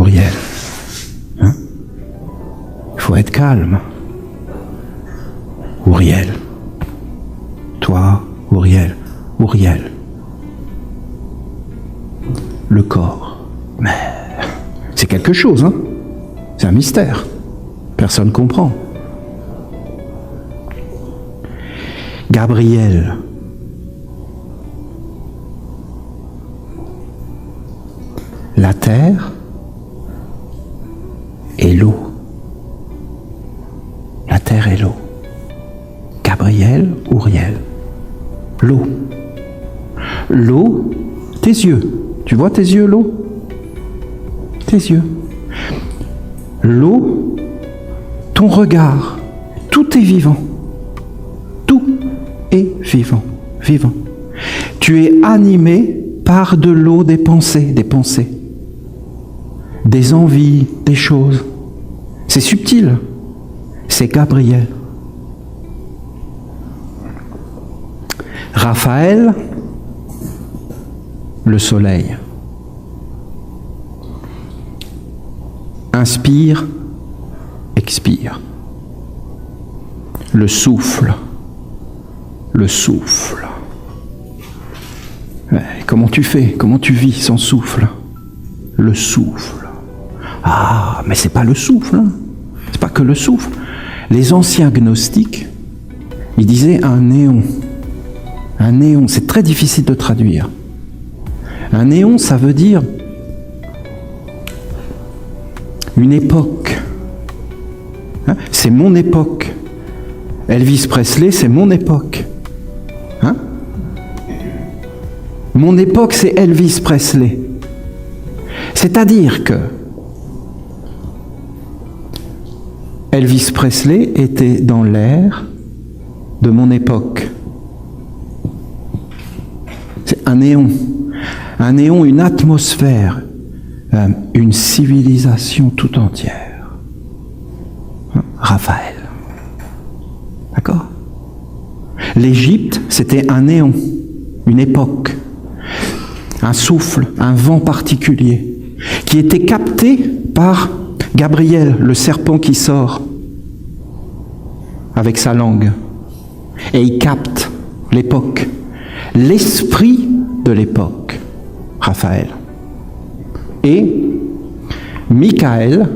Uriel. Hein? Il faut être calme. Uriel. Toi, Uriel. Uriel. Le corps. Mais c'est quelque chose, hein? C'est un mystère. Personne ne comprend. Gabriel. La terre et l'eau. La terre et l'eau. Gabriel, Uriel. L'eau. L'eau, tes yeux. Tu vois tes yeux, l'eau? Tes yeux. L'eau, ton regard. Tout est vivant. Tout est vivant. Vivant. Tu es animé par de l'eau des pensées, des envies, des choses. C'est subtil. C'est Gabriel. Raphaël, le soleil. Inspire, expire. Le souffle. Le souffle. Comment tu fais? Comment tu vis sans souffle? Le souffle. Ah, mais c'est pas le souffle, hein. C'est pas que le souffle. Les anciens gnostiques, ils disaient un néon. Un néon, c'est très difficile de traduire. Un néon, ça veut dire une époque. Hein? C'est mon époque. Elvis Presley, c'est mon époque. Hein? Mon époque, c'est Elvis Presley. C'est-à-dire que Elvis Presley était dans l'air de mon époque. C'est un néon. Un néon, une atmosphère, une civilisation tout entière. Raphaël. D'accord? L'Égypte, c'était un néon, une époque, un souffle, un vent particulier, qui était capté par Gabriel, le serpent qui sort avec sa langue. Et il capte l'époque, l'esprit de l'époque, Raphaël. Et Michael,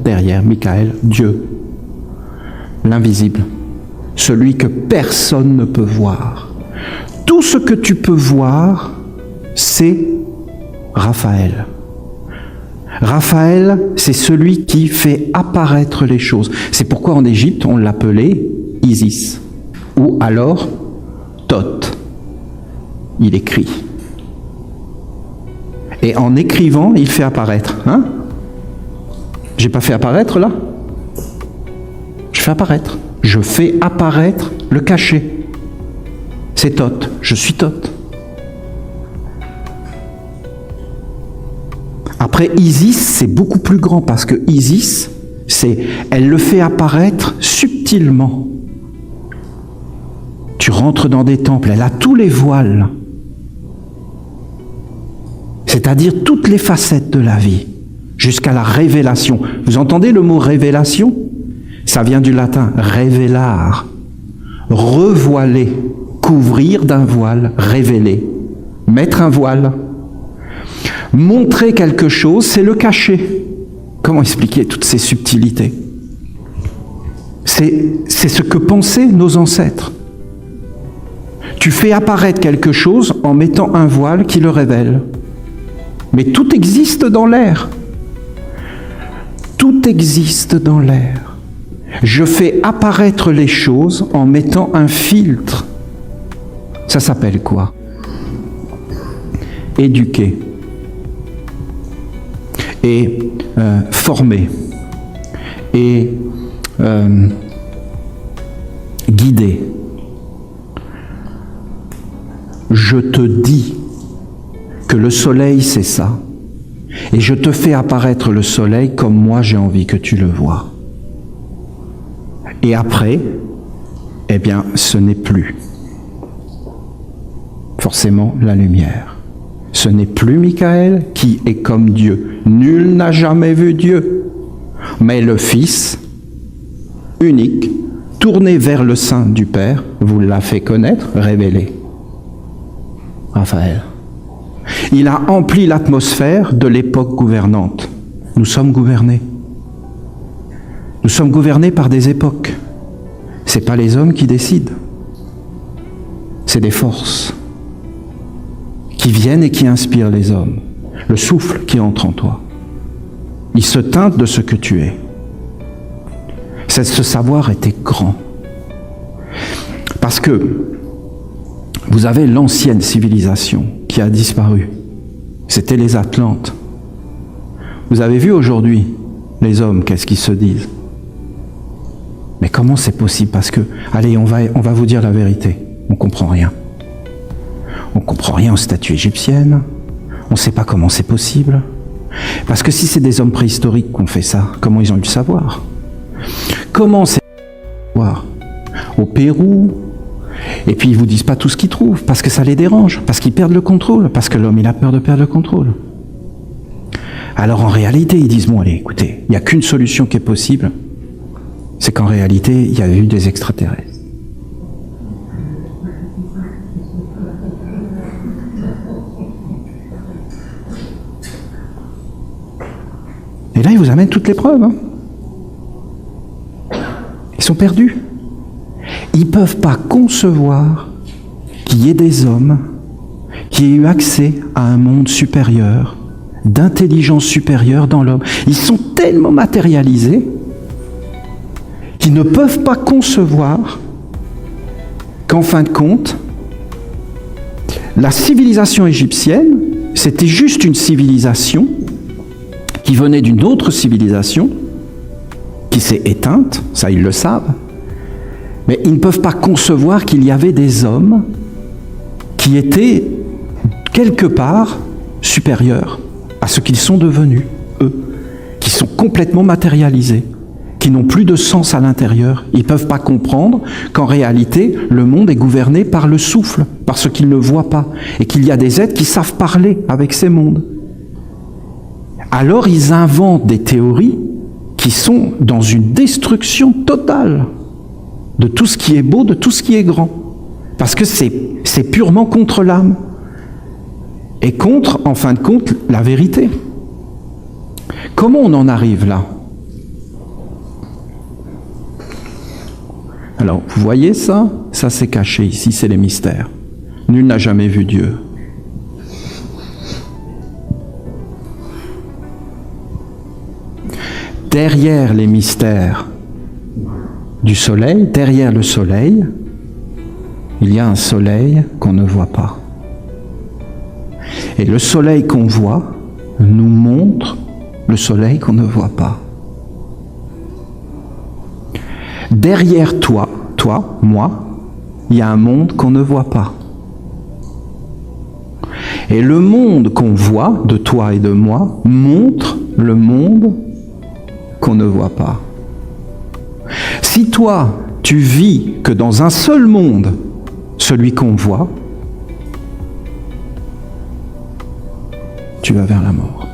derrière Michael, Dieu, l'invisible, celui que personne ne peut voir. Tout ce que tu peux voir, c'est Raphaël. Raphaël, c'est celui qui fait apparaître les choses. C'est pourquoi en Égypte, on l'appelait Isis, ou alors Thoth. Il écrit. Et en écrivant, il fait apparaître. Hein? J'ai pas fait apparaître là? Je fais apparaître. Je fais apparaître le cachet. C'est Thoth. Je suis Thoth. Après, Isis, c'est beaucoup plus grand parce que Isis, elle le fait apparaître subtilement. Tu rentres dans des temples, elle a tous les voiles. C'est-à-dire toutes les facettes de la vie, jusqu'à la révélation. Vous entendez le mot révélation? Ça vient du latin révélare, revoiler, couvrir d'un voile, révéler, mettre un voile. Montrer quelque chose, c'est le cacher. Comment expliquer toutes ces subtilités? C'est ce que pensaient nos ancêtres. Tu fais apparaître quelque chose en mettant un voile qui le révèle. Mais tout existe dans l'air. Tout existe dans l'air. Je fais apparaître les choses en mettant un filtre. Ça s'appelle quoi? Éduquer. Et former. Et guider. Je te dis que le soleil, c'est ça. Et je te fais apparaître le soleil comme moi j'ai envie que tu le vois. Et après, eh bien, ce n'est plus forcément la lumière. Ce n'est plus Michael qui est comme Dieu. Nul n'a jamais vu Dieu. Mais le Fils unique, tourné vers le sein du Père, vous l'a fait connaître, révélé. Raphaël. Il a empli l'atmosphère de l'époque gouvernante. Nous sommes gouvernés. Nous sommes gouvernés par des époques. Ce n'est pas les hommes qui décident. C'est des forces qui viennent et qui inspirent les hommes. Le souffle qui entre en toi. Il se teinte de ce que tu es. Ce savoir était grand. Parce que vous avez l'ancienne civilisation qui a disparu. C'était les Atlantes. Vous avez vu aujourd'hui les hommes, qu'est-ce qu'ils se disent? Mais comment c'est possible? Parce que, allez, on va vous dire la vérité. On ne comprend rien. On ne comprend rien aux statues égyptiennes. On ne sait pas comment c'est possible. Parce que si c'est des hommes préhistoriques qui ont fait ça, comment ils ont eu le savoir? Comment c'est savoir au Pérou? Et puis ils ne vous disent pas tout ce qu'ils trouvent, parce que ça les dérange, parce qu'ils perdent le contrôle, parce que l'homme il a peur de perdre le contrôle. Alors en réalité, ils disent, bon allez, écoutez, il n'y a qu'une solution qui est possible, c'est qu'en réalité, il y a eu des extraterrestres. Et là, ils vous amènent toutes les preuves. Hein. Ils sont perdus. Ils ne peuvent pas concevoir qu'il y ait des hommes qui aient eu accès à un monde supérieur, d'intelligence supérieure dans l'homme. Ils sont tellement matérialisés qu'ils ne peuvent pas concevoir qu'en fin de compte, la civilisation égyptienne, c'était juste une civilisation qui venait d'une autre civilisation, qui s'est éteinte, ça ils le savent, mais ils ne peuvent pas concevoir qu'il y avait des hommes qui étaient quelque part supérieurs à ce qu'ils sont devenus, eux, qui sont complètement matérialisés, qui n'ont plus de sens à l'intérieur. Ils ne peuvent pas comprendre qu'en réalité, le monde est gouverné par le souffle, par ce qu'ils ne voient pas, et qu'il y a des êtres qui savent parler avec ces mondes. Alors ils inventent des théories qui sont dans une destruction totale de tout ce qui est beau, de tout ce qui est grand. Parce que c'est purement contre l'âme. Et contre, en fin de compte, la vérité. Comment on en arrive là? Alors, vous voyez ça? Ça c'est caché ici, c'est les mystères. Nul n'a jamais vu Dieu. Derrière les mystères du soleil, derrière le soleil, il y a un soleil qu'on ne voit pas. Et le soleil qu'on voit nous montre le soleil qu'on ne voit pas. Derrière toi, moi, il y a un monde qu'on ne voit pas. Et le monde qu'on voit, de toi et de moi, montre le monde qu'on ne voit pas. Si toi, tu vis que dans un seul monde, celui qu'on voit, tu vas vers la mort.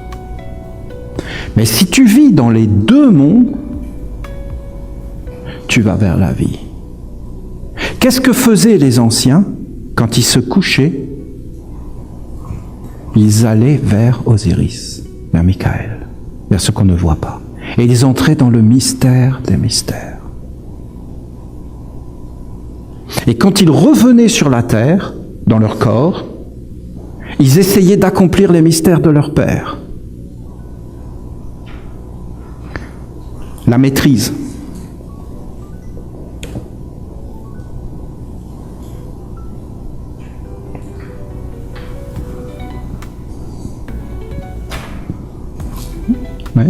Mais si tu vis dans les deux mondes, tu vas vers la vie. Qu'est-ce que faisaient les anciens quand ils se couchaient? Ils allaient vers Osiris, vers Michael, vers ce qu'on ne voit pas. Et ils entraient dans le mystère des mystères. Et quand ils revenaient sur la terre, dans leur corps, ils essayaient d'accomplir les mystères de leur Père. La maîtrise. Oui.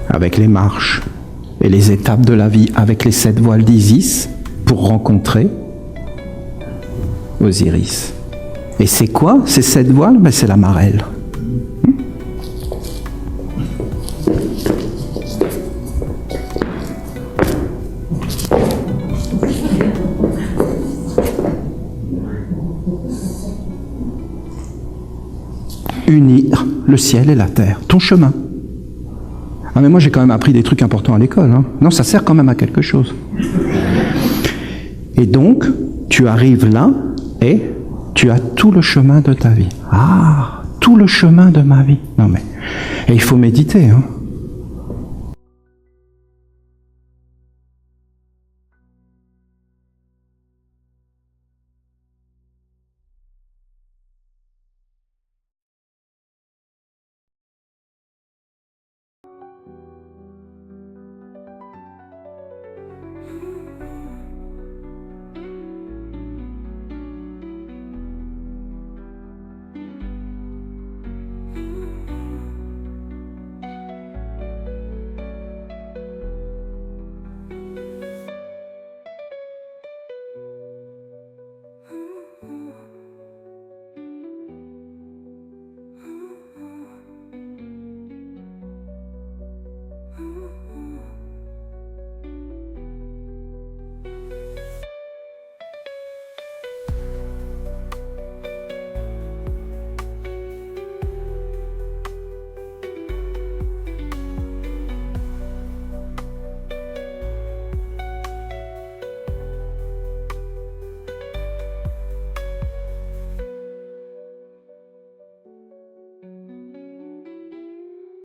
Avec les marches et les étapes de la vie, avec les 7 voiles d'Isis, pour rencontrer Osiris. Et c'est quoi ces 7 voiles? Ben, c'est la marelle. le ciel et la terre, ton chemin. Ah mais moi j'ai quand même appris des trucs importants à l'école. Hein. Non, ça sert quand même à quelque chose. Et donc, tu arrives là et tu as tout le chemin de ta vie. Ah, tout le chemin de ma vie. Non mais, et il faut méditer. Hein.